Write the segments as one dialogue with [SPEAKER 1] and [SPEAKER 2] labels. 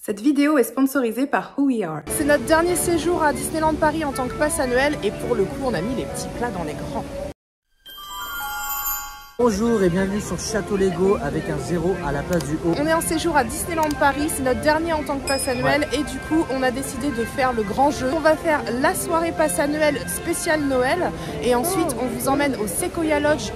[SPEAKER 1] Cette vidéo est sponsorisée par Who We Are.
[SPEAKER 2] C'est notre dernier séjour à Disneyland Paris en tant que pass annuel et pour le coup on a mis les petits plats dans les grands.
[SPEAKER 3] Bonjour et bienvenue sur Château Lego avec un 0 à la place du haut.
[SPEAKER 2] On est en séjour à Disneyland Paris, c'est notre dernier en tant que pass annuel et du coup on a décidé de faire le grand jeu. On va faire la soirée pass annuel spéciale Noël et ensuite on vous emmène au Sequoia Lodge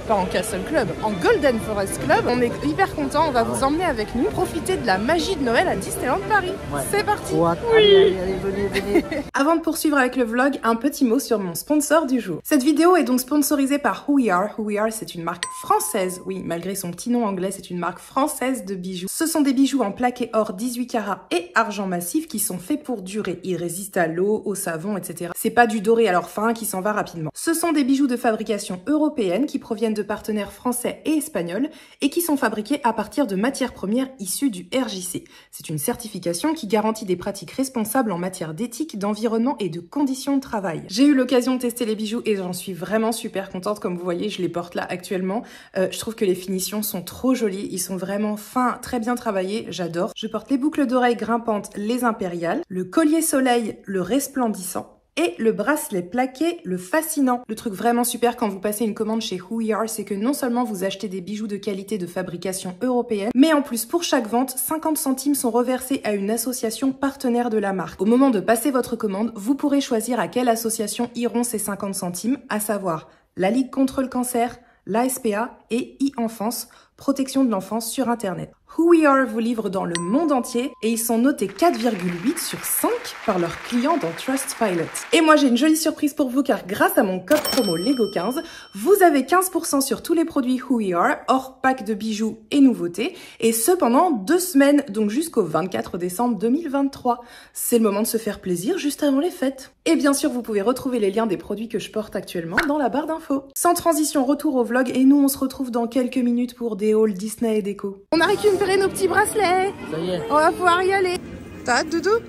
[SPEAKER 2] pas en Castle Club, en Golden Forest Club. On est hyper contents, on va vous emmener avec nous profiter de la magie de Noël à Disneyland Paris. C'est parti.
[SPEAKER 3] Allez, venez.
[SPEAKER 1] Avant de poursuivre avec le vlog, un petit mot sur mon sponsor du jour. Cette vidéo est donc sponsorisée par Who We Are. Who We Are, c'est une marque française, oui, malgré son petit nom anglais, c'est une marque française de bijoux. Ce sont des bijoux en plaqué or 18 carats et argent massif qui sont faits pour durer. Ils résistent à l'eau, au savon, etc. C'est pas du doré alors fin qui s'en va rapidement. Ce sont des bijoux de fabrication européenne qui proviennent de partenaires français et espagnols et qui sont fabriqués à partir de matières premières issues du RJC. C'est une certification qui garantit des pratiques responsables en matière d'éthique, d'environnement et de conditions de travail. J'ai eu l'occasion de tester les bijoux et j'en suis vraiment super contente. Comme vous voyez, je les porte là actuellement. Je trouve que les finitions sont trop jolies, ils sont vraiment fins, très bien travaillés, j'adore. Je porte les boucles d'oreilles grimpantes, les impériales, le collier soleil, le resplendissant, et le bracelet plaqué, le fascinant. Le truc vraiment super quand vous passez une commande chez Who We Are, c'est que non seulement vous achetez des bijoux de qualité de fabrication européenne, mais en plus pour chaque vente, 50 centimes sont reversés à une association partenaire de la marque. Au moment de passer votre commande, vous pourrez choisir à quelle association iront ces 50 centimes, à savoir la Ligue contre le cancer, l'ASPA et e-enfance, protection de l'enfance sur Internet. Who We Are vous livre dans le monde entier et ils sont notés 4,8 sur 5 par leurs clients dans Trustpilot. Et moi j'ai une jolie surprise pour vous car grâce à mon code promo LEGO15, vous avez 15% sur tous les produits Who We Are, hors pack de bijoux et nouveautés, et ce pendant 2 semaines, donc jusqu'au 24 décembre 2023. C'est le moment de se faire plaisir juste avant les fêtes. Et bien sûr, vous pouvez retrouver les liens des produits que je porte actuellement dans la barre d'infos. Sans transition, retour au vlog et nous on se retrouve dans quelques minutes pour des hauls Disney et déco. On a récupéré nos petits bracelets.
[SPEAKER 3] Ça y est.
[SPEAKER 1] On va pouvoir y aller. T'as hâte, Doudou?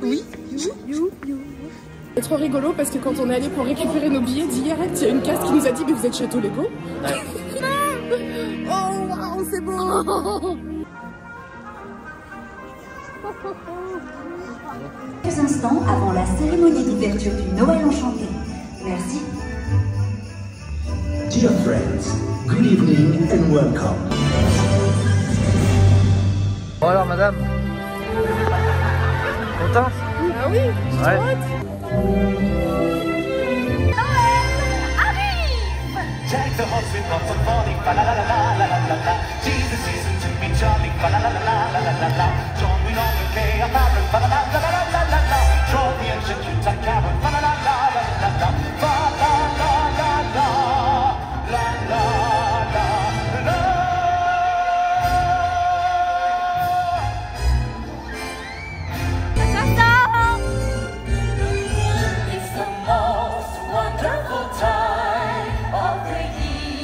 [SPEAKER 1] Oui. C'est trop rigolo parce que quand on est allé pour récupérer nos billets d'hier, il y a une casse qui nous a dit mais vous êtes Château Lego? Oh waouh, c'est beau.
[SPEAKER 4] Quelques instants avant la cérémonie d'ouverture du Noël enchanté. Merci.
[SPEAKER 5] Dear friends, good evening and welcome.
[SPEAKER 3] Bon alors madame, contente?
[SPEAKER 2] Ah oui, je
[SPEAKER 3] Ouais.
[SPEAKER 6] Jack the horse with lots of falling, fa la la la la la la la. She's the season to be jolly, fa la la la la la la la. John we know the K a parrot, fa la la la la la la la. Draw the ancient cute and carrot, fa la la la la la la. Fa la la la la la la la la. It's the most wonderful time of the year.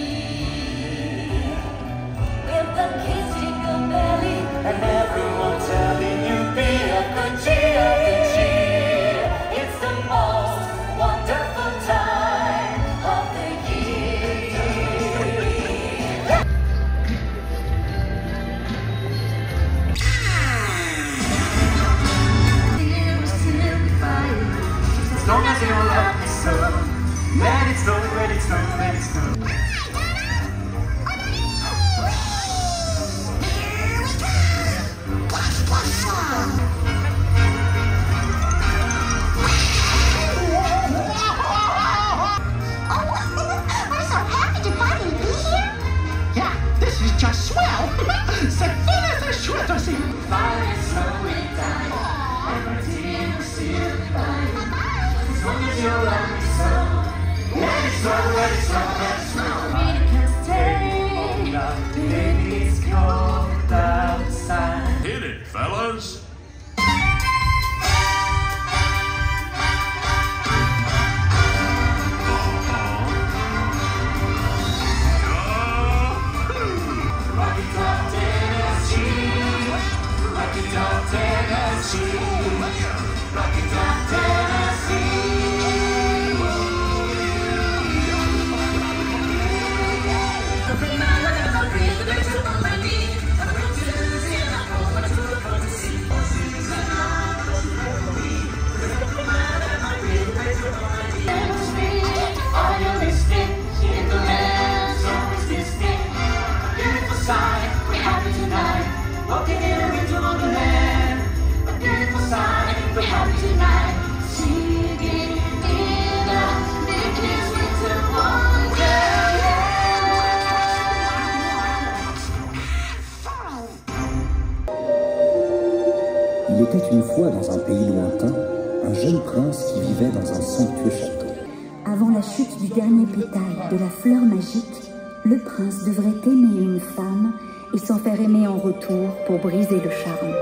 [SPEAKER 6] With the kids jingle belly and everyone telling you be of good cheer, good cheer. It's the most wonderful time of the year. As long as you love me so, let it snow, let it snow, let it snow.
[SPEAKER 7] I'm so happy to finally be here.
[SPEAKER 5] Yeah, this is just swell. C'est fini, c'est chouette aussi.
[SPEAKER 6] Fire is slowing down, everything will still be fine. As long as you love me so, let it snow, let it snow, let it snow. Really can't stay, baby, it's cold outside.
[SPEAKER 8] Hit it, fellas.
[SPEAKER 6] Rocky Top Tennessee, Rocky Top Tennessee, Rocky Top Tennessee. Every man,
[SPEAKER 5] wonderland, a beautiful sight. We have tonight, singing in a Mickey's winter wonderland.
[SPEAKER 8] Il était une fois dans un pays lointain, un jeune prince qui vivait dans un somptueux château.
[SPEAKER 4] Avant la chute du dernier pétale de la fleur magique, le prince devrait aimer une femme et s'en faire aimer en retour pour briser le charme.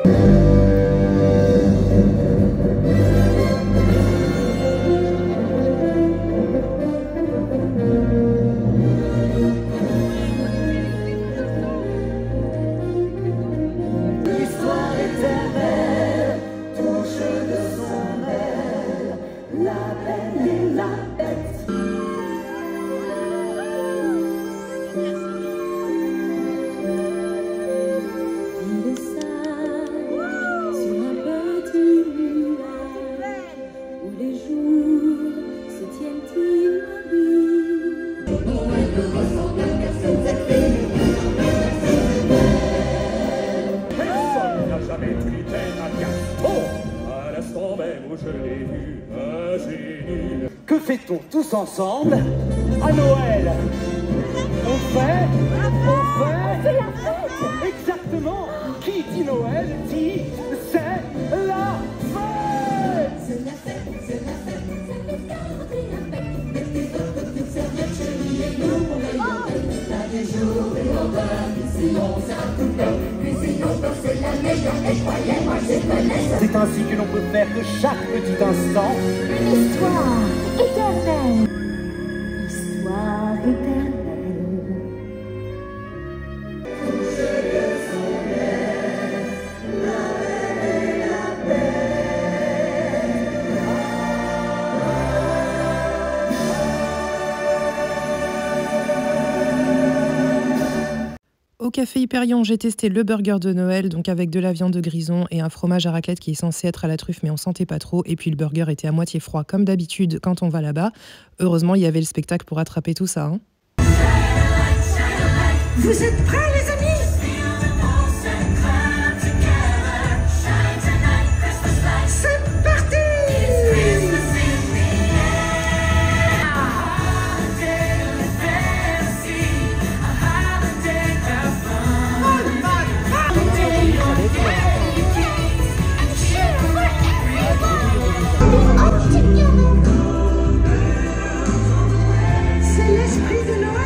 [SPEAKER 3] Que fait-on tous ensemble à Noël? On fait la fête. Exactement. Qui dit Noël dit c'est la fête. C'est la fête, c'est la fête, c'est le garder la fête. Mettez votre petite serviette chérie et nous on est là des jours et on va cuisinons ça tout fait. Cuisinons donc c'est la meilleure et croyez-moi je connais. C'est ainsi que l'on peut faire de chaque petit instant
[SPEAKER 4] Une histoire éternelle. Histoire éternelle.
[SPEAKER 1] Au café Hyperion, j'ai testé le burger de Noël, donc avec de la viande de grison et un fromage à raclette qui est censé être à la truffe, mais on sentait pas trop. Et puis le burger était à moitié froid, comme d'habitude quand on va là-bas. Heureusement, il y avait le spectacle pour attraper tout ça. Hein.
[SPEAKER 7] Vous êtes prêts, les amis? C'est parti! C'est l'esprit de Noël!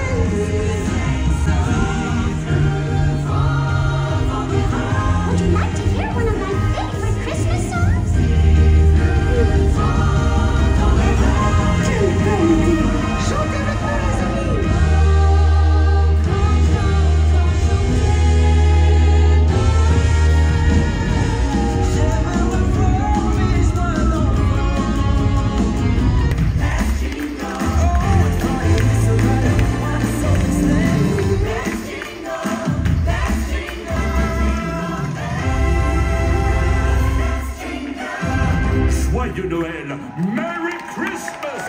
[SPEAKER 7] Would you like to hear one of my favorite Christmas songs? Quelle belle idée! Chantez avec nous, les amis!
[SPEAKER 6] Joyeux Noël, Merry Christmas!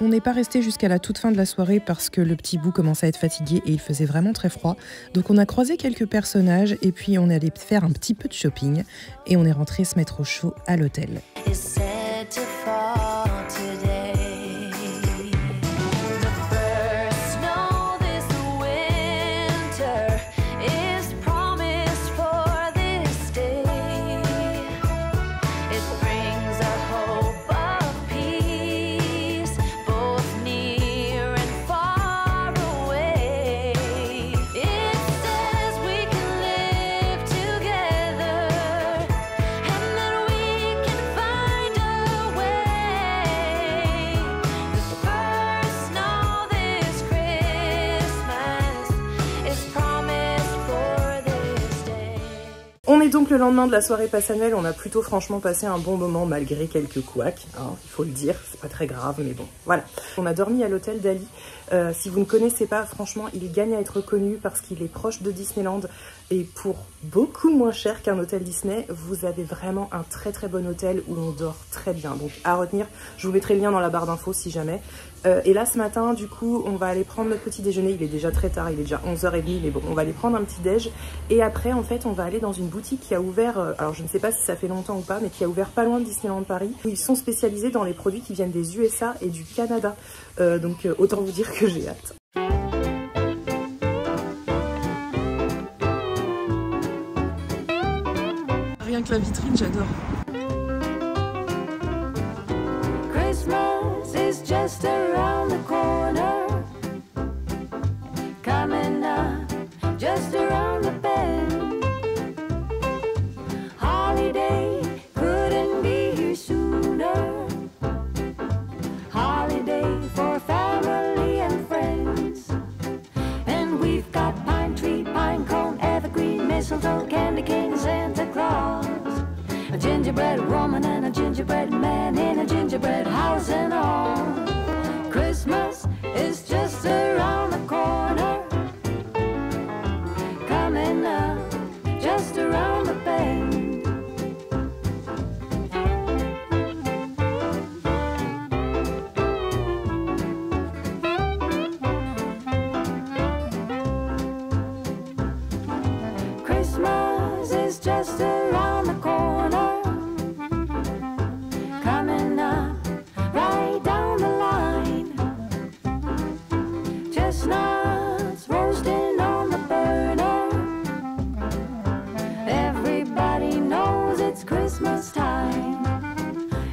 [SPEAKER 1] On n'est pas resté jusqu'à la toute fin de la soirée parce que le petit bout commençait à être fatigué et il faisait vraiment très froid. Donc on a croisé quelques personnages et puis on est allé faire un petit peu de shopping et on est rentré se mettre au chaud à l'hôtel.
[SPEAKER 9] Find
[SPEAKER 1] est donc le lendemain de la soirée passe annuelle. On a plutôt franchement passé un bon moment malgré quelques couacs, hein, il faut le dire, c'est pas très grave, mais bon, voilà. On a dormi à l'hôtel d'Ali. Si vous ne connaissez pas, franchement, il gagne à être connu parce qu'il est proche de Disneyland et pour beaucoup moins cher qu'un hôtel Disney, vous avez vraiment un très très bon hôtel où on dort très bien. Donc à retenir, je vous mettrai le lien dans la barre d'infos si jamais. Et là ce matin, du coup, on va aller prendre notre petit déjeuner. Il est déjà très tard, il est déjà 11h30, mais bon, on va aller prendre un petit déj. Et après, en fait, on va aller dans une boutique qui a ouvert, alors je ne sais pas si ça fait longtemps ou pas, mais qui a ouvert pas loin de Disneyland Paris, où ils sont spécialisés dans les produits qui viennent des USA et du Canada. Donc autant vous dire que j'ai hâte. Rien que la vitrine, j'adore.
[SPEAKER 5] Christmas is just around the corner, coming up just around the bend. Holiday couldn't be here sooner. Holiday for family and friends. And we've got pine tree, pine cone, evergreen, mistletoe, candy cane, Santa Claus, a gingerbread woman and a gingerbread man in a gingerbread house and all. Christmas is just around the corner, coming up just around the bend. Christmas is just around the corner, coming up right down the line. Chestnuts roasting on the burner. Everybody knows it's Christmas time.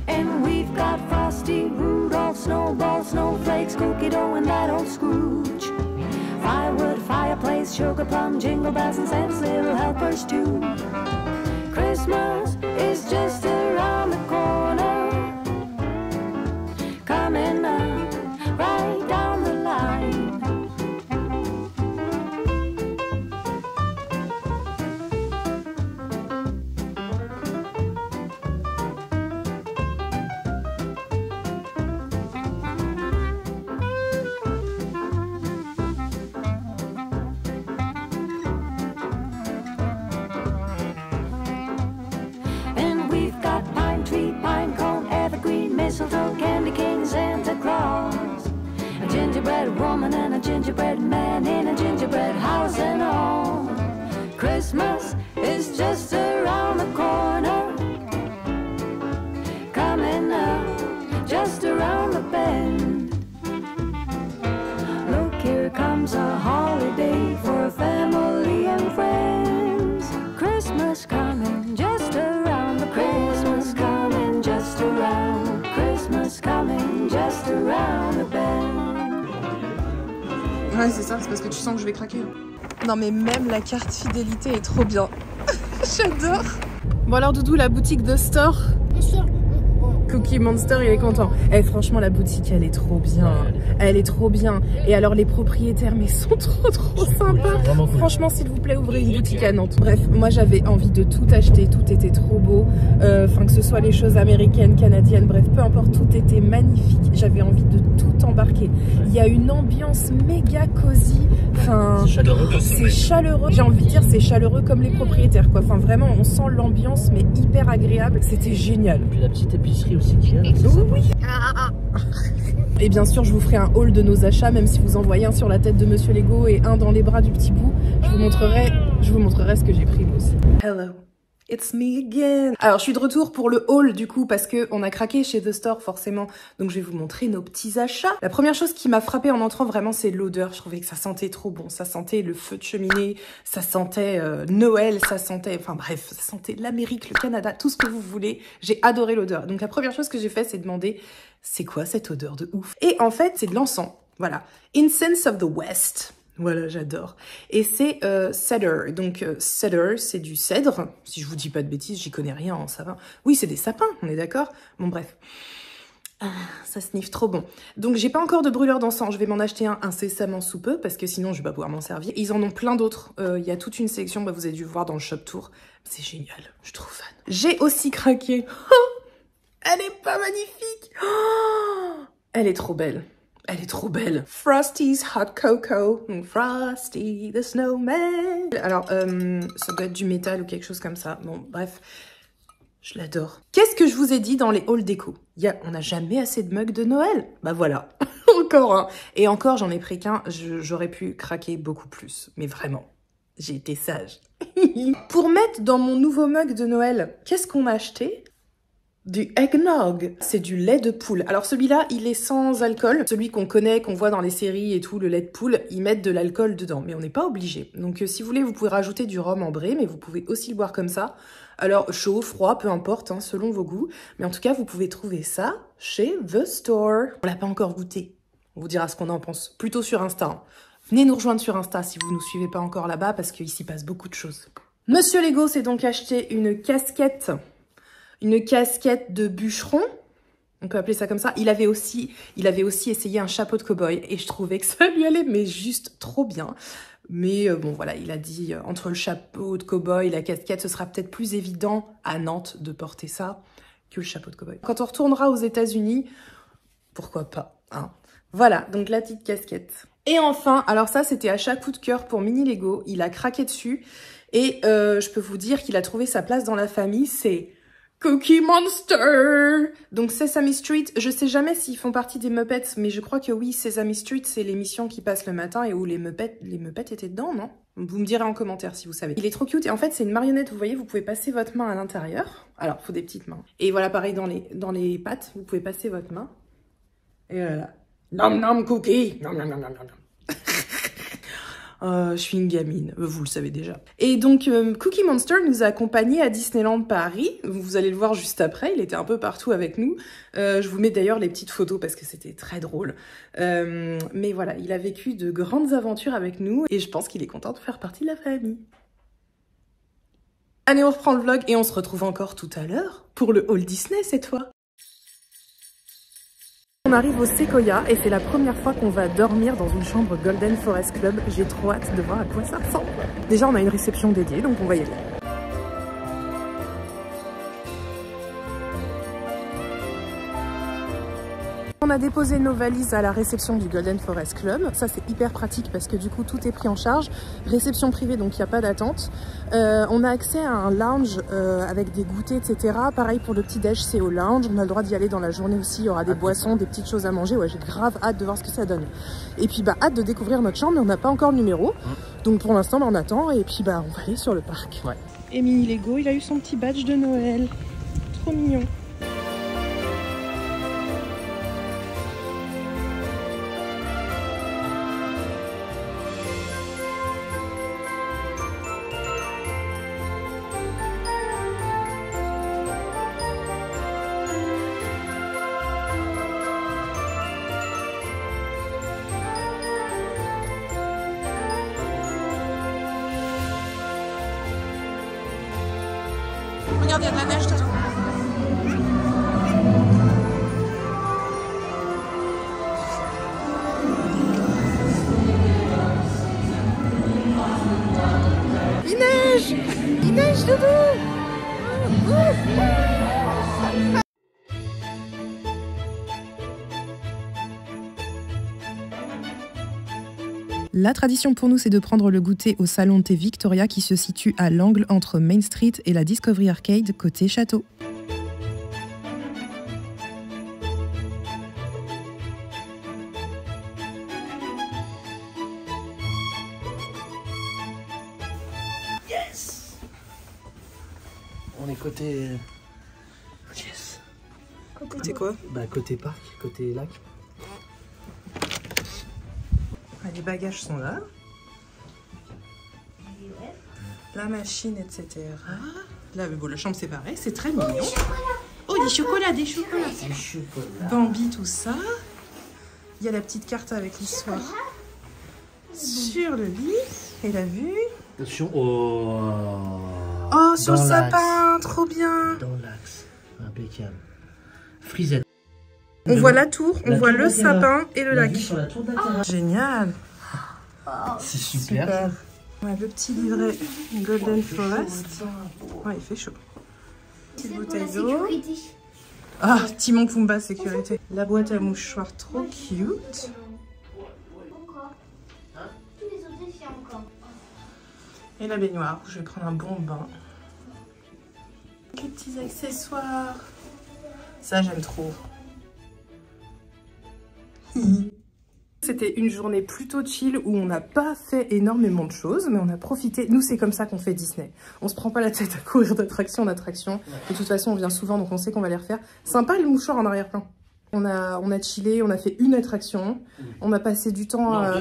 [SPEAKER 5] And we've got Frosty, Rudolph, Snowball, Snowflakes, cookie dough, and that old Scrooge. Firewood, fireplace, sugar plum, jingle bells, and Santa's little helpers too. Christmas is just around the corner, coming up right down the line. And we've got pine tree, pine cone, evergreen, mistletoe, candy cane, Santa Claus, a gingerbread woman and a gingerbread man in a gingerbread house and all. Christmas is just around the corner, coming up just around the bend. Look, here comes a holiday for family and friends. Christmas coming just around the Christmas coming just around. Christmas coming just around the bend.
[SPEAKER 1] Ouais, c'est ça, c'est parce que tu sens que je vais craquer. Non mais même la carte fidélité est trop bien. J'adore. Bon alors Doudou, la boutique de Store. Cookie Monster, il est content. Eh franchement la boutique elle est trop bien. Elle est trop bien. Et alors les propriétaires mais sont trop sympas. Cool. Franchement s'il vous plaît ouvrez une boutique à Nantes. Bref moi j'avais envie de tout acheter, tout était trop beau. Enfin que ce soit les choses américaines, canadiennes, bref peu importe, tout était magnifique. J'avais envie de tout embarquer. Il y a une ambiance méga cosy. Enfin c'est chaleureux. J'ai envie de dire c'est chaleureux comme les propriétaires quoi. Enfin vraiment on sent l'ambiance mais hyper agréable. C'était génial.
[SPEAKER 9] Et puis la petite épicerie aussi qu'il y a.
[SPEAKER 1] Oui. Et bien sûr, je vous ferai un haul de nos achats, même si vous en voyez un sur la tête de Monsieur Lego et un dans les bras du petit bout. Je vous montrerai ce que j'ai pris moi aussi. Hello. It's me again. Alors je suis de retour pour le haul du coup parce que on a craqué chez The Store forcément. Donc je vais vous montrer nos petits achats. La première chose qui m'a frappée en entrant vraiment c'est l'odeur. Je trouvais que ça sentait trop bon. Ça sentait le feu de cheminée, ça sentait Noël, ça sentait, enfin bref, ça sentait l'Amérique, le Canada, tout ce que vous voulez. J'ai adoré l'odeur. Donc la première chose que j'ai fait c'est demander c'est quoi cette odeur de ouf. Et en fait c'est de l'encens. Voilà. Incense of the West. Voilà, j'adore. Et c'est cedar. Donc cedar, c'est du cèdre. Si je vous dis pas de bêtises, j'y connais rien, ça va. Oui, c'est des sapins, on est d'accord? Bon, bref. Ah, ça sniffe trop bon. Donc j'ai pas encore de brûleur d'encens, je vais m'en acheter un incessamment sous peu parce que sinon je vais pas pouvoir m'en servir. Ils en ont plein d'autres, il y a toute une sélection, bah, vous avez dû voir dans le shop tour. C'est génial, je suis trop fan. J'ai aussi craqué. Oh, elle est pas magnifique. Oh, elle est trop belle. Elle est trop belle. Frosty's Hot Cocoa. Frosty the Snowman. Alors, ça doit être du métal ou quelque chose comme ça. Bon, bref. Je l'adore. Qu'est-ce que je vous ai dit dans les hauls déco? On n'a jamais assez de mugs de Noël. Bah voilà, encore un. Et encore, j'en ai pris qu'un. J'aurais pu craquer beaucoup plus. Mais vraiment, j'ai été sage. Pour mettre dans mon nouveau mug de Noël, qu'est-ce qu'on a acheté? Du eggnog. C'est du lait de poule. Alors celui-là, il est sans alcool. Celui qu'on connaît, qu'on voit dans les séries et tout, le lait de poule, ils mettent de l'alcool dedans. Mais on n'est pas obligé. Donc si vous voulez, vous pouvez rajouter du rhum ambré, mais vous pouvez aussi le boire comme ça. Alors, chaud, froid, peu importe, hein, selon vos goûts. Mais en tout cas, vous pouvez trouver ça chez The Store. On l'a pas encore goûté. On vous dira ce qu'on en pense. Plutôt sur Insta. Hein. Venez nous rejoindre sur Insta si vous nous suivez pas encore là-bas, parce qu'il s'y passe beaucoup de choses. Monsieur Lego s'est donc acheté une casquette de bûcheron. On peut appeler ça comme ça. Il avait aussi essayé un chapeau de cow-boy. Et je trouvais que ça lui allait, mais juste trop bien. Mais bon, voilà, il a dit, entre le chapeau de cow-boy et la casquette, ce sera peut-être plus évident à Nantes de porter ça que le chapeau de cow-boy. Quand on retournera aux États-Unis, pourquoi pas, hein. Voilà, donc la petite casquette. Et enfin, alors ça, c'était achat coup de cœur pour Mini Lego. Il a craqué dessus. Et je peux vous dire qu'il a trouvé sa place dans la famille, c'est Cookie Monster. Donc Sesame Street, je sais jamais s'ils font partie des Muppets, mais je crois que oui, Sesame Street, c'est l'émission qui passe le matin et où les Muppets étaient dedans, non? Vous me direz en commentaire si vous savez. Il est trop cute et en fait, c'est une marionnette, vous voyez, vous pouvez passer votre main à l'intérieur. Alors, il faut des petites mains. Et voilà, pareil dans les pattes, vous pouvez passer votre main. Et voilà. Nom nom cookie. Nom nom nom nom nom. Je suis une gamine, vous le savez déjà. Et donc, Cookie Monster nous a accompagnés à Disneyland Paris. Vous allez le voir juste après, il était un peu partout avec nous. Je vous mets d'ailleurs les petites photos parce que c'était très drôle. Mais voilà, il a vécu de grandes aventures avec nous et je pense qu'il est content de faire partie de la famille. Allez, on reprend le vlog et on se retrouve encore tout à l'heure pour le haul Disney cette fois. On arrive au Sequoia et c'est la première fois qu'on va dormir dans une chambre Golden Forest Club. J'ai trop hâte de voir à quoi ça ressemble. Déjà, on a une réception dédiée, donc on va y aller. On a déposé nos valises à la réception du Golden Forest Club. Ça, c'est hyper pratique parce que du coup, tout est pris en charge. Réception privée, donc il n'y a pas d'attente. On a accès à un lounge avec des goûters, etc. Pareil pour le petit-déj, c'est au lounge. On a le droit d'y aller dans la journée aussi. Il y aura des boissons, des petites choses à manger. Ouais, j'ai grave hâte de voir ce que ça donne. Et puis, bah, hâte de découvrir notre chambre, mais on n'a pas encore le numéro. Donc pour l'instant, on attend. Et puis, bah, on va aller sur le parc. Ouais. Et Mini Lego, il a eu son petit badge de Noël. Trop mignon. Regarde, il y a de la neige, de toute façon. Il neige! Il neige, Doudou! La tradition pour nous, c'est de prendre le goûter au salon de thé Victoria qui se situe à l'angle entre Main Street et la Discovery Arcade côté château.
[SPEAKER 9] Yes! On est côté... Yes!
[SPEAKER 1] Côté quoi?
[SPEAKER 9] Bah côté parc, côté lac.
[SPEAKER 1] Les bagages sont là. La machine, etc. Là, bon, la chambre c'est pareil, c'est très mignon. Oh, des chocolats, des chocolats.
[SPEAKER 9] Des chocolats.
[SPEAKER 1] Bambi, tout ça. Il y a la petite carte avec l'histoire sur le lit. Et la vue.
[SPEAKER 9] Attention,
[SPEAKER 1] oh, sur le sapin, trop bien.
[SPEAKER 9] Dans l'axe, impeccable. Frisette.
[SPEAKER 1] On voit la tour, on voit le
[SPEAKER 9] tour
[SPEAKER 1] sapin et le
[SPEAKER 9] La
[SPEAKER 1] lac.
[SPEAKER 9] vue sur la tour d'Atterra.
[SPEAKER 1] Génial.
[SPEAKER 9] C'est super.
[SPEAKER 1] Ouais, le petit livret Golden Forest. Ouais, il fait chaud. Petite bouteille d'eau. Ah, Timon Pumba sécurité. La boîte à mouchoirs trop cute. Et la baignoire, je vais prendre un bon bain. Les petits accessoires. Ça, j'aime trop. C'était une journée plutôt chill où on n'a pas fait énormément de choses, mais on a profité. Nous, c'est comme ça qu'on fait Disney. On se prend pas la tête à courir d'attraction en attraction. De toute façon, on vient souvent, donc on sait qu'on va les refaire. Sympa le mouchoir en arrière-plan. On a chillé, on a fait une attraction. On a passé du temps à...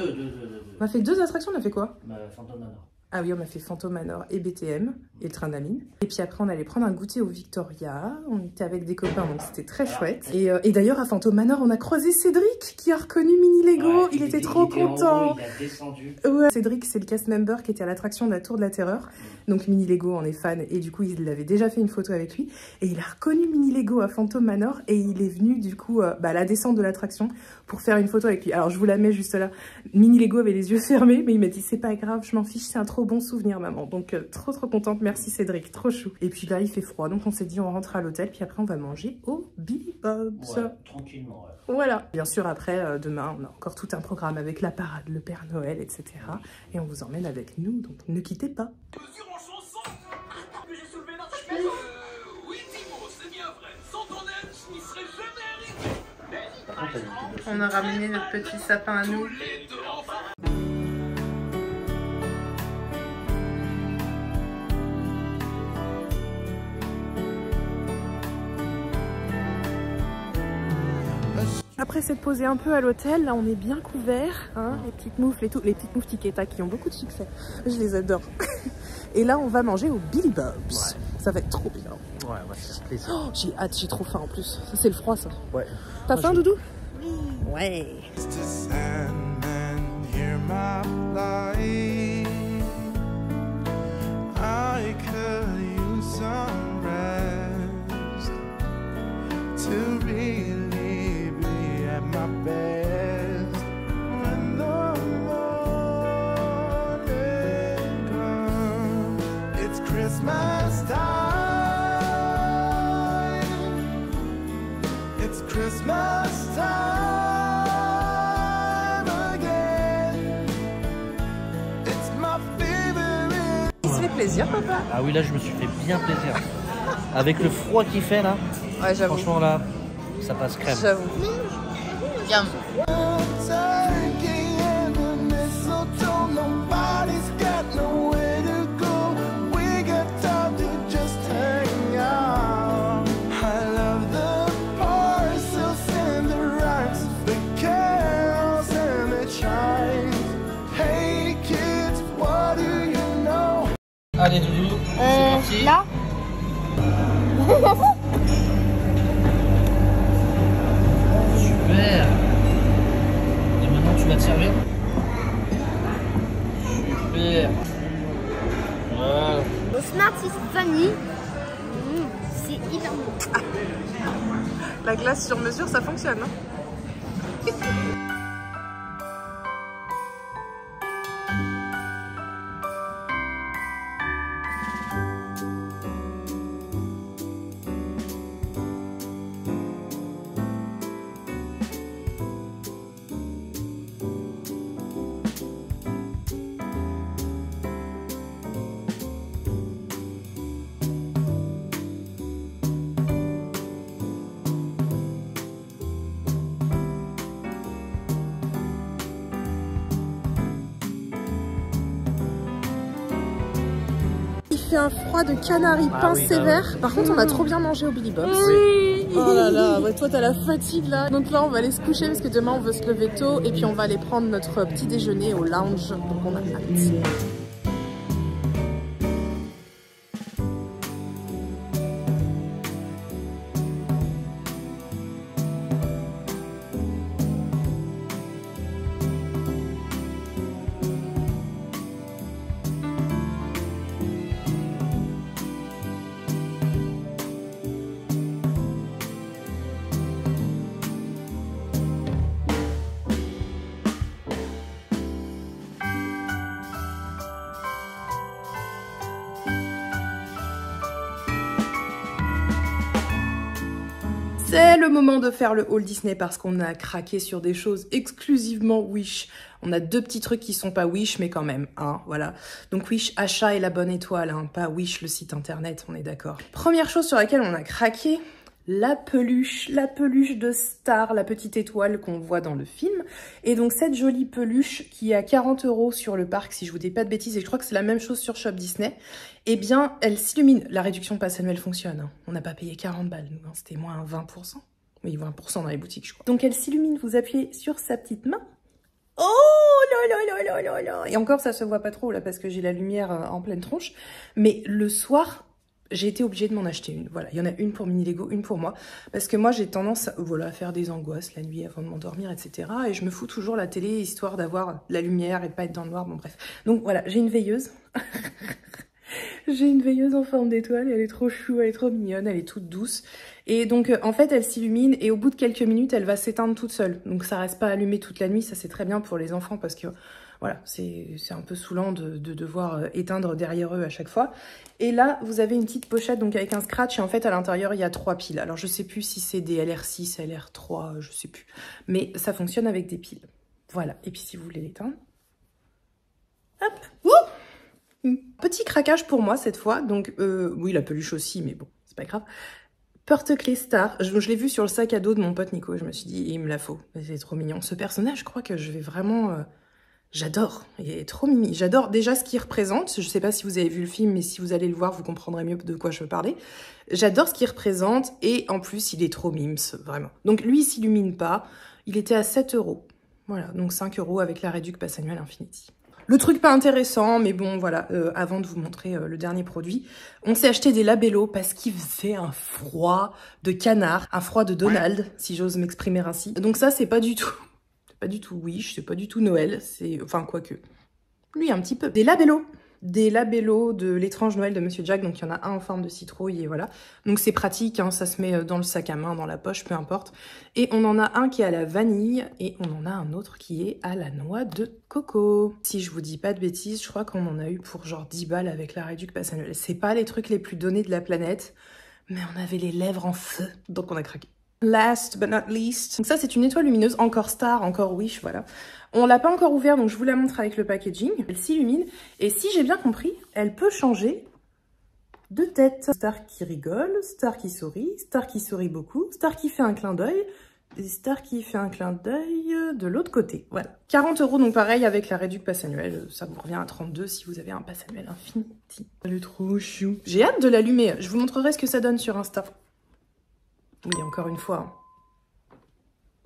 [SPEAKER 1] On a fait 2 attractions, on a fait quoi?
[SPEAKER 9] Phantom Manor.
[SPEAKER 1] Ah oui, on a fait Phantom Manor et BTM, et le train d'Amine. Et puis après, on allait prendre un goûter au Victoria. On était avec des copains, donc c'était très chouette. Et d'ailleurs, à Phantom Manor, on a croisé Cédric, qui a reconnu Mini Lego. Ouais, il était trop content.
[SPEAKER 9] Il a descendu.
[SPEAKER 1] Ouais. Cédric, c'est le cast member qui était à l'attraction de la Tour de la Terreur. Donc Mini Lego en est fan, et du coup, il avait déjà fait une photo avec lui. Et il a reconnu Mini Lego à Phantom Manor, et il est venu, du coup, à la descente de l'attraction pour faire une photo avec lui. Alors, je vous la mets juste là. Mini Lego avait les yeux fermés, mais il m'a dit, c'est pas grave, je m'en fiche, c'est un trop bon souvenir, maman. Donc, trop contente. Merci Cédric, trop chou. Et puis là, il fait froid, donc on s'est dit, on rentre à l'hôtel, puis après, on va manger au Billy Bob's.
[SPEAKER 9] Ouais, tranquillement, ouais.
[SPEAKER 1] Voilà. Bien sûr, après, demain, on a encore tout un programme avec la parade, le Père Noël, etc. Et on vous emmène avec nous, donc ne quittez pas. On a ramené notre petit sapin à nous. Après s'être posé un peu à l'hôtel, là on est bien couvert, hein, les petites moufles et tout, les petites moufles Tiketa qui ont beaucoup de succès, je les adore. Et là on va manger au Billy Bob's, ouais. Ça va être trop bien.
[SPEAKER 9] Ouais, on va se faire plaisir.
[SPEAKER 1] Oh, j'ai hâte, j'ai trop faim en plus, ça c'est le froid ça.
[SPEAKER 9] Ouais.
[SPEAKER 1] T'as faim Doudou? Oui. Ouais.
[SPEAKER 10] Christmas time. It's Christmas time again. It's my favorite.
[SPEAKER 1] Il se fait plaisir, papa.
[SPEAKER 9] Ah oui, là, je me suis fait bien plaisir. Avec le froid qu'il fait là.
[SPEAKER 1] Ouais, j'avoue.
[SPEAKER 9] Franchement, là, ça passe crème.
[SPEAKER 1] J'avoue. Yum.
[SPEAKER 9] Allez Doudou, c'est parti.
[SPEAKER 2] Là.
[SPEAKER 9] Super. Et maintenant tu vas te servir. Super. Voilà.
[SPEAKER 7] Au Smarties Vanille, c'est hyper bon.
[SPEAKER 1] La glace sur mesure, ça fonctionne, hein? Il fait un froid de canari pain sévère. Par contre, on a trop bien mangé au Billy Bob's. Oui. Oh là là, ouais, toi t'as la fatigue là. Donc là, on va aller se coucher parce que demain on veut se lever tôt et puis on va aller prendre notre petit déjeuner au lounge. Donc on a hâte. le moment de faire le haul Disney parce qu'on a craqué sur des choses exclusivement Wish. On a 2 petits trucs qui sont pas Wish, mais quand même, hein, voilà. Donc Wish achat et la bonne étoile, hein, pas Wish le site internet, on est d'accord. Première chose sur laquelle on a craqué, la peluche de Star, la petite étoile qu'on voit dans le film. Et donc cette jolie peluche qui est à 40 € sur le parc, si je vous dis pas de bêtises, et je crois que c'est la même chose sur Shop Disney, eh bien elle s'illumine. La réduction passe annuelle fonctionne, hein. On n'a pas payé 40 balles, nous, hein. C'était moins 20%. Oui, 20% dans les boutiques, je crois. Donc elle s'illumine, vous appuyez sur sa petite main. Oh là là là là là là. Et encore ça se voit pas trop là parce que j'ai la lumière en pleine tronche. Mais le soir, j'ai été obligée de m'en acheter une. Voilà, il y en a une pour Mini Lego, une pour moi. Parce que moi, j'ai tendance à, voilà, à faire des angoisses la nuit avant de m'endormir, etc. Et je me fous toujours la télé, histoire d'avoir la lumière et de pas être dans le noir. Bon, bref. Donc voilà, j'ai une veilleuse. J'ai une veilleuse en forme d'étoile. Elle est trop chou, elle est trop mignonne, elle est toute douce. Et donc, en fait, elle s'illumine et au bout de quelques minutes, elle va s'éteindre toute seule. Donc, ça reste pas allumé toute la nuit. Ça, c'est très bien pour les enfants parce que... Voilà, c'est un peu saoulant de devoir éteindre derrière eux à chaque fois. Et là, vous avez une petite pochette donc avec un scratch et en fait à l'intérieur il y a 3 piles. Alors je sais plus si c'est des LR6, LR3, je sais plus. Mais ça fonctionne avec des piles. Voilà, et puis si vous voulez l'éteindre, hop, ouh, petit craquage pour moi cette fois. Donc oui, la peluche aussi, mais bon, c'est pas grave. Porte-clés Star, je l'ai vu sur le sac à dos de mon pote Nico, je me suis dit, il me la faut, c'est trop mignon. Ce personnage, je crois que je vais vraiment... J'adore, il est trop mimi. J'adore déjà ce qu'il représente. Je sais pas si vous avez vu le film, mais si vous allez le voir, vous comprendrez mieux de quoi je veux parler. J'adore ce qu'il représente et en plus, il est trop mimes, vraiment. Donc lui, il s'illumine pas. Il était à 7 €. Voilà, donc 5 € avec la réduc passe annuelle Infinity. Le truc pas intéressant, mais bon, voilà, avant de vous montrer le dernier produit, on s'est acheté des labellos parce qu'il faisait un froid de canard, un froid de Donald, si j'ose m'exprimer ainsi. Donc ça, c'est pas du tout... Pas du tout Wish, c'est pas du tout Noël, c'est... Enfin, quoique. Lui, un petit peu. Des labellos. Des labellos de l'étrange Noël de Monsieur Jack. Donc, il y en a un en forme de citrouille et voilà. Donc, c'est pratique, hein, ça se met dans le sac à main, dans la poche, peu importe. Et on en a un qui est à la vanille et on en a un autre qui est à la noix de coco. Si je vous dis pas de bêtises, je crois qu'on en a eu pour genre 10 balles avec la réduc passe annuelle. C'est pas les trucs les plus donnés de la planète, mais on avait les lèvres en feu, donc on a craqué. Last but not least. Donc ça, c'est une étoile lumineuse, encore Star, encore Wish, voilà. On l'a pas encore ouvert, donc je vous la montre avec le packaging. Elle s'illumine, et si j'ai bien compris, elle peut changer de tête. Star qui rigole, Star qui sourit beaucoup, Star qui fait un clin d'œil, et Star qui fait un clin d'œil de l'autre côté, voilà. 40 €, donc pareil, avec la réduc passe annuelle, ça vous revient à 32 si vous avez un passe annuel Infinity. Elle est trop chou. J'ai hâte de l'allumer, je vous montrerai ce que ça donne sur Insta. Oui, encore une fois.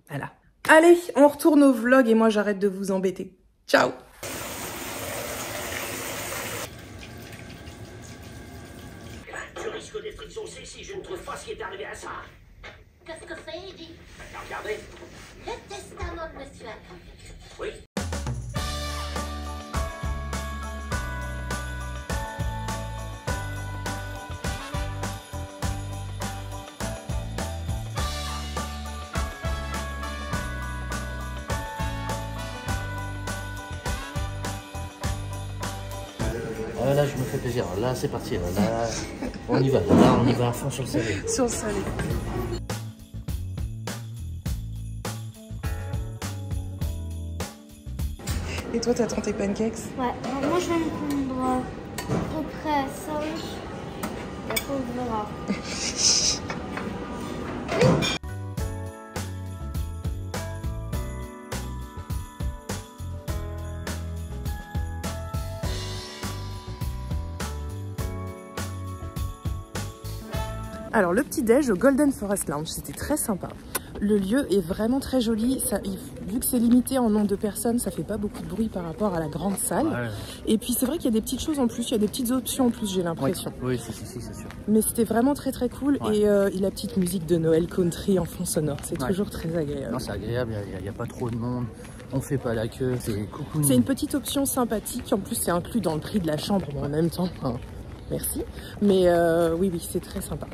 [SPEAKER 1] Voilà. Allez, on retourne au vlog et moi j'arrête de vous embêter. Ciao!
[SPEAKER 11] Je risque d'être exaucé si je ne trouve pas ce qui est arrivé à ça.
[SPEAKER 7] Qu'est-ce que c'est, Eddie?
[SPEAKER 11] Regardez.
[SPEAKER 7] Le testament de Monsieur Ackroyd.
[SPEAKER 11] Oui.
[SPEAKER 9] Là, je me fais plaisir. Là, c'est parti. Là, on y va. Là, on y va à fond sur le salé.
[SPEAKER 1] Sur le salé. Et toi, t'attends tes pancakes?
[SPEAKER 7] Ouais, moi je vais me prendre à peu près 5 et après on verra.
[SPEAKER 1] Alors le petit déj au Golden Forest Lounge, c'était très sympa. Le lieu est vraiment très joli. Ça, vu que c'est limité en nombre de personnes, ça fait pas beaucoup de bruit par rapport à la grande salle. Ouais. Et puis c'est vrai qu'il y a des petites choses en plus, il y a des petites options en plus, j'ai l'impression.
[SPEAKER 9] Oui, c'est sûr.
[SPEAKER 1] Mais c'était vraiment très très cool. Ouais. Et la petite musique de Noël country en fond sonore, c'est toujours très agréable.
[SPEAKER 9] Non, c'est agréable, il n'y a pas trop de monde. On fait pas la queue, c'est coucou.
[SPEAKER 1] C'est une petite option sympathique. En plus, c'est inclus dans le prix de la chambre en même temps. Enfin, merci. Mais oui, c'est très sympa.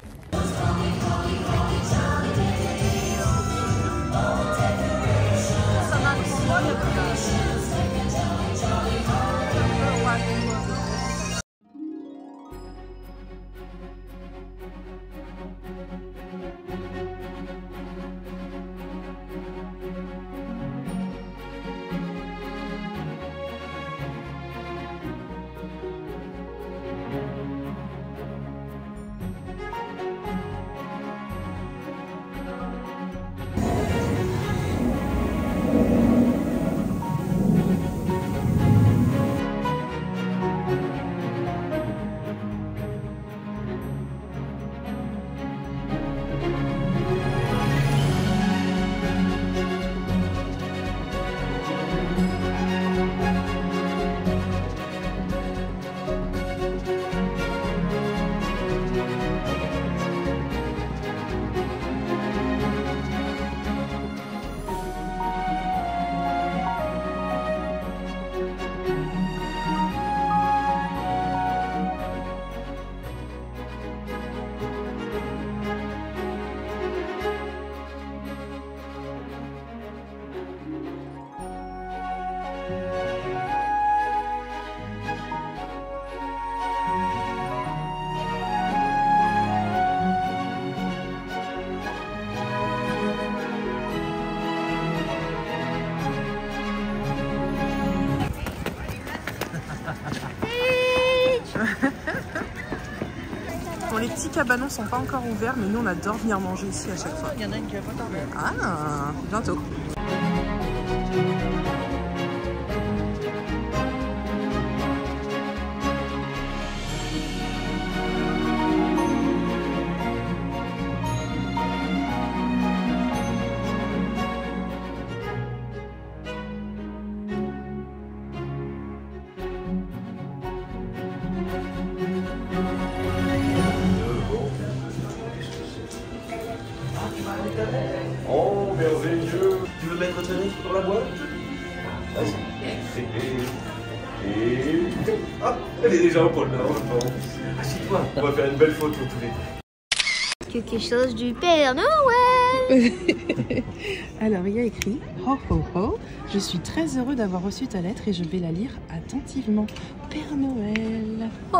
[SPEAKER 1] Bon, les petits cabanons sont pas encore ouverts, mais nous on adore venir manger ici à chaque fois.
[SPEAKER 9] Il y en a une qui va pas tarder.
[SPEAKER 1] Ah, bientôt.
[SPEAKER 12] Oh, merveilleux! Tu veux mettre ta lettre dans la boîte? Vas-y. Et... Ah, elle est déjà au pôle Nord, je pense. Assieds-toi, on va faire une belle photo tous les deux.
[SPEAKER 7] Quelque chose du Père Noël.
[SPEAKER 1] Alors, il y a écrit « Ho ho ho, je suis très heureux d'avoir reçu ta lettre et je vais la lire attentivement. Père Noël.
[SPEAKER 7] Oh. »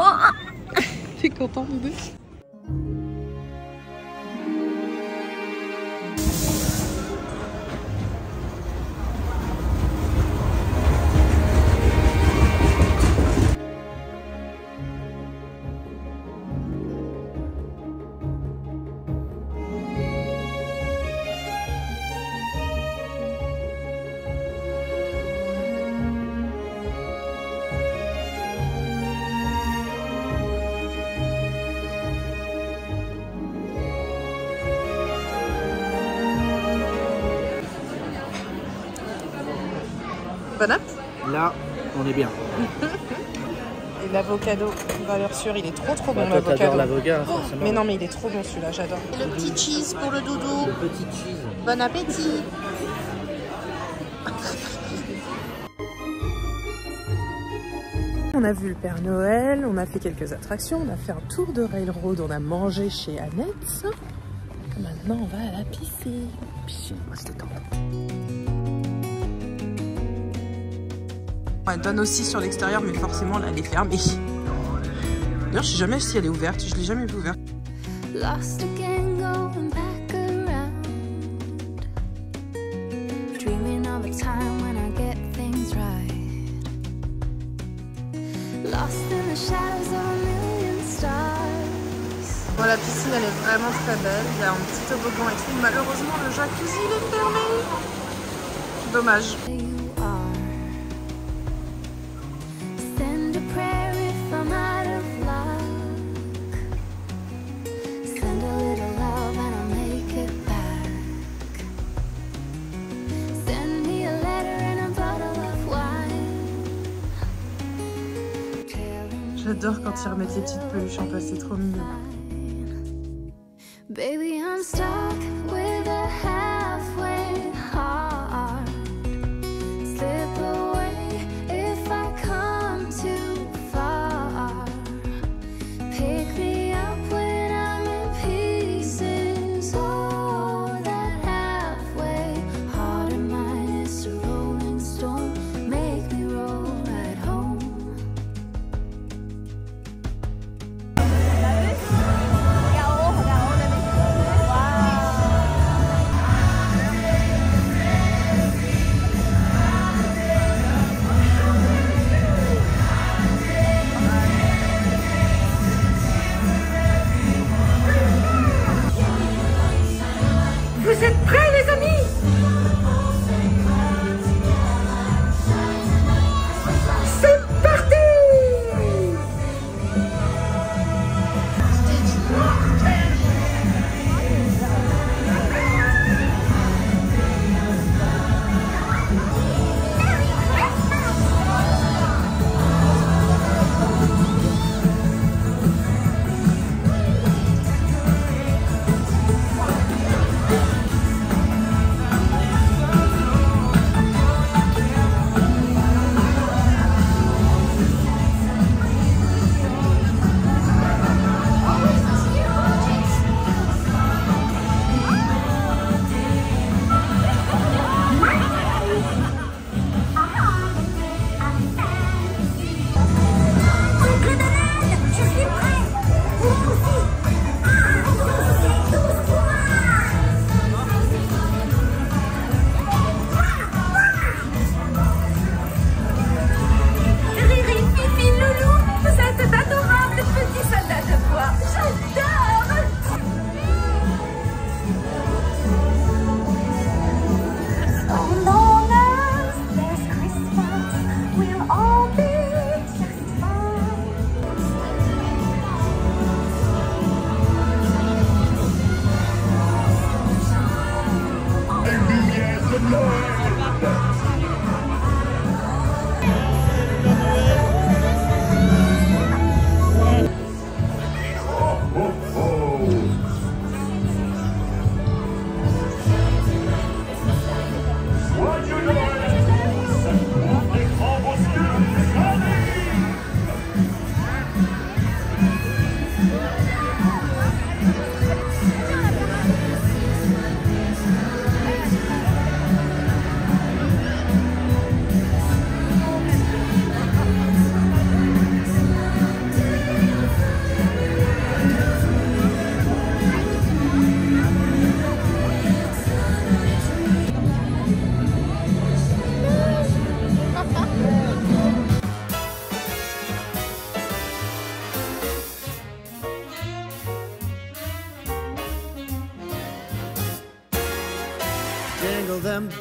[SPEAKER 1] T'es content, Doudou? Bon app.
[SPEAKER 9] Là, on est bien.
[SPEAKER 1] Et l'avocado, valeur sûre, il est trop bon
[SPEAKER 9] Toi,
[SPEAKER 1] l'avocado.
[SPEAKER 9] t'adores l'avocat, forcément.
[SPEAKER 1] Mais non, mais il est trop bon celui-là, j'adore. Le petit cheese pour le doudou.
[SPEAKER 9] Le petit cheese.
[SPEAKER 1] Bon appétit. On a vu le Père Noël, on a fait quelques attractions, on a fait un tour de railroad, on a mangé chez Annette. Maintenant, on va à la piscine. Piscine, on va se détendre. Elle donne aussi sur l'extérieur, mais forcément, là, elle est fermée. D'ailleurs, je sais jamais si elle est ouverte. Je l'ai jamais vue ouverte.
[SPEAKER 5] Lost again, going back around. Dreaming of a time when I get things right. Lost in the shadows of a million stars.
[SPEAKER 1] Bon, la piscine, elle est vraiment très belle. Il y a un petit toboggan et tout. Malheureusement, le jacuzzi, il est fermé. Dommage. J'adore quand ils remettent les petites peluches en place, c'est trop mignon.
[SPEAKER 5] Baby, I'm stuck with a halfway heart. Slip away if I come too far. Pick me up when I'm in pieces. Oh, that halfway heart of mine is a rolling stone. Make me roll right home.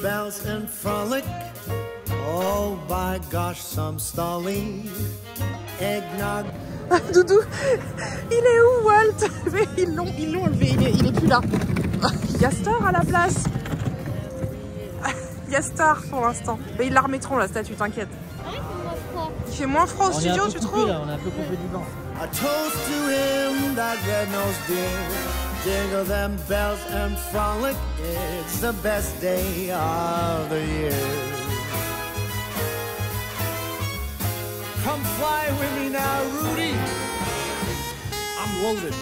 [SPEAKER 10] bells and frolic. Oh, by gosh, some stolly eggnog.
[SPEAKER 2] Doudou, il est où Walt? Ils l'ont enlevé, il est plus là. Il y a Star à la place. Il y a Star pour l'instant. Mais ils la remettront la statue, t'inquiète. Il fait moins froid au studio, tu trouves?
[SPEAKER 9] On a un peu coupé du banc.
[SPEAKER 10] A toast to him, that red-nosed deer. Jingle them bells and frolic. It's the best day of the year. Come fly with me now, Rudy. I'm loaded.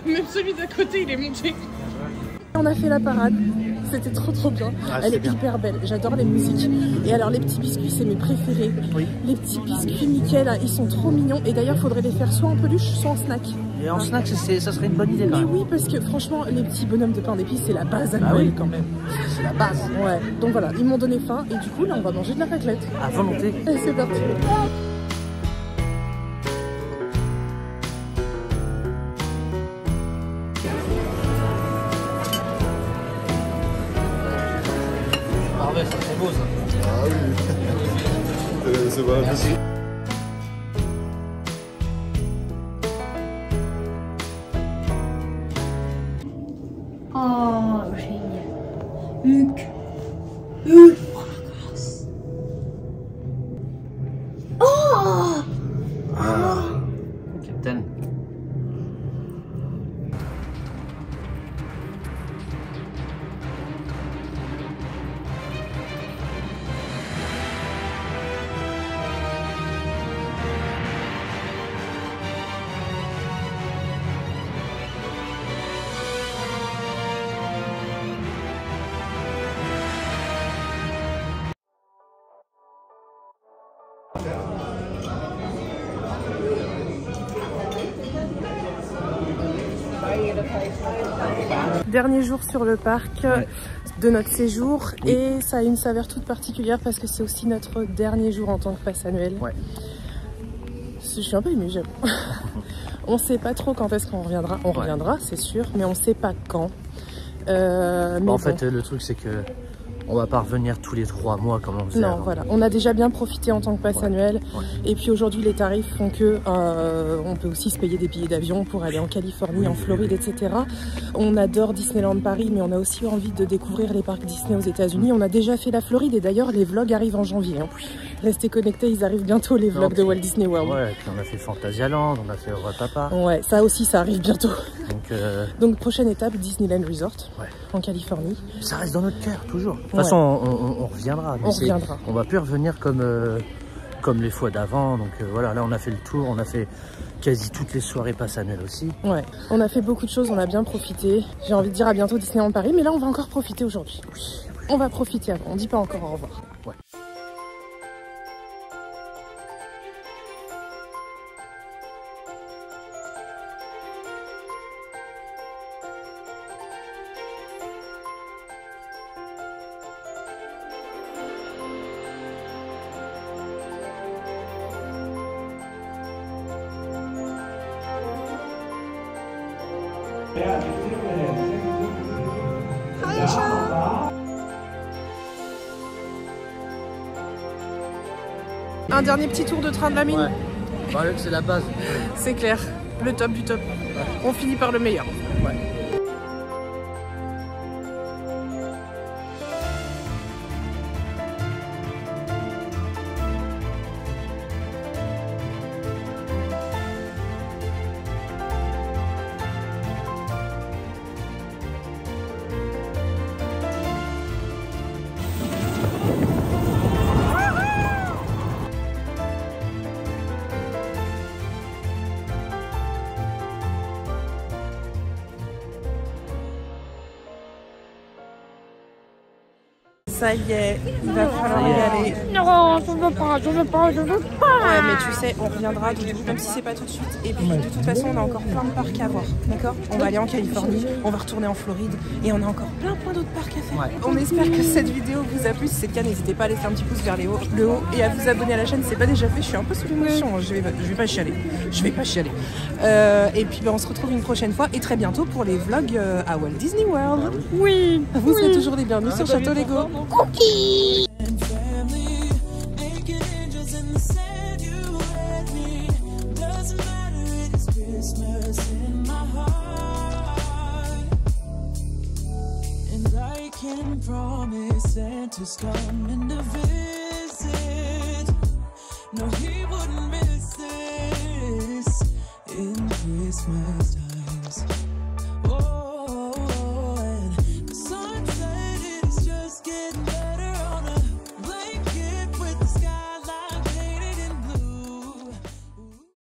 [SPEAKER 2] Même celui d'à côté, il est monté. On a fait la parade. C'était trop bien.
[SPEAKER 9] Ah,
[SPEAKER 2] elle est
[SPEAKER 9] bien.
[SPEAKER 2] hyper belle. J'adore les musiques. Et alors les petits biscuits, c'est mes préférés.
[SPEAKER 9] Oui.
[SPEAKER 2] Les petits biscuits Mickey là, ils sont trop mignons. Et d'ailleurs, faudrait les faire soit en peluche, soit en snack.
[SPEAKER 9] Et en snack, ça serait une bonne idée quand
[SPEAKER 2] Mais
[SPEAKER 9] même.
[SPEAKER 2] oui, parce que franchement, les petits bonhommes de pain d'épices, c'est la base à
[SPEAKER 9] Ah
[SPEAKER 2] Noël
[SPEAKER 9] oui.
[SPEAKER 2] quand même.
[SPEAKER 9] C'est la base.
[SPEAKER 2] Ouais. Donc voilà, ils m'ont donné faim et du coup là, on va manger de la raclette.
[SPEAKER 9] À volonté.
[SPEAKER 2] Et c'est parti.
[SPEAKER 9] Parfait, ça c'est beau ça.
[SPEAKER 12] Ah oui. C'est bon.
[SPEAKER 9] Merci.
[SPEAKER 7] Oh, génial. Hugues. Hugues. Oh, la grâce. Oh!
[SPEAKER 9] Captain.
[SPEAKER 2] Dernier jour sur le parc de notre séjour et ça a une saveur toute particulière parce que c'est aussi notre dernier jour en tant que passe annuel.
[SPEAKER 9] Ouais.
[SPEAKER 2] Je suis un peu émue, j'avoue. On sait pas trop quand est-ce qu'on reviendra. On reviendra, c'est sûr, mais on sait pas quand. Mais
[SPEAKER 9] En fait, le truc c'est que on va pas revenir tous les 3 mois comme on faisait
[SPEAKER 2] non,
[SPEAKER 9] avant.
[SPEAKER 2] voilà. On a déjà bien profité en tant que passe annuel. Et puis aujourd'hui, les tarifs font que on peut aussi se payer des billets d'avion pour aller en Californie, en Floride, etc. On adore Disneyland Paris, mais on a aussi envie de découvrir les parcs Disney aux États-Unis. On a déjà fait la Floride et d'ailleurs, les vlogs arrivent en janvier. Hein. Restez connectés, ils arrivent bientôt, les vlogs de Walt Disney World.
[SPEAKER 9] Ouais, puis on a fait Fantasyland, on a fait Roi Papa.
[SPEAKER 2] Ouais, ça aussi, ça arrive bientôt.
[SPEAKER 9] Donc,
[SPEAKER 2] prochaine étape, Disneyland Resort, en Californie.
[SPEAKER 9] Ça reste dans notre cœur, toujours. De toute façon, on reviendra. Mais
[SPEAKER 2] on reviendra.
[SPEAKER 9] On va plus revenir comme les fois d'avant. Donc voilà, là on a fait le tour, on a fait quasi toutes les soirées passe annuelles aussi.
[SPEAKER 2] Ouais, on a fait beaucoup de choses, on a bien profité. J'ai envie de dire à bientôt Disneyland Paris, mais là on va encore profiter aujourd'hui. On va profiter avant, on dit pas encore au revoir.
[SPEAKER 9] Ouais.
[SPEAKER 2] Un dernier petit tour de train de la mine.
[SPEAKER 9] Ouais. Bah, c'est la base.
[SPEAKER 2] C'est clair, le top du top. On finit par le meilleur.
[SPEAKER 9] Ouais.
[SPEAKER 2] Ça y est, il va falloir y aller.
[SPEAKER 7] Non, je veux pas, je veux pas, je veux pas.
[SPEAKER 2] Ouais, mais tu sais, on reviendra, même si c'est pas tout de suite. Et puis, de toute façon, on a encore plein de parcs à voir, d'accord? On va aller en Californie, on va retourner en Floride, et on a encore plein d'autres parcs à faire. Ouais. On espère que cette vidéo vous a plu. Si c'est le cas, n'hésitez pas à laisser un petit pouce vers le haut et à vous abonner à la chaîne si c'est pas déjà fait. Je suis un peu sous l'émotion, je vais pas chialer. Je vais pas chialer. Et puis, on se retrouve une prochaine fois, et très bientôt pour les vlogs à Walt Disney World. Oui! Vous serez toujours les bienvenus sur Château Lego.
[SPEAKER 7] Cookie!
[SPEAKER 13] Can promise Santa's coming to visit. No, he wouldn't miss this in Christmas times.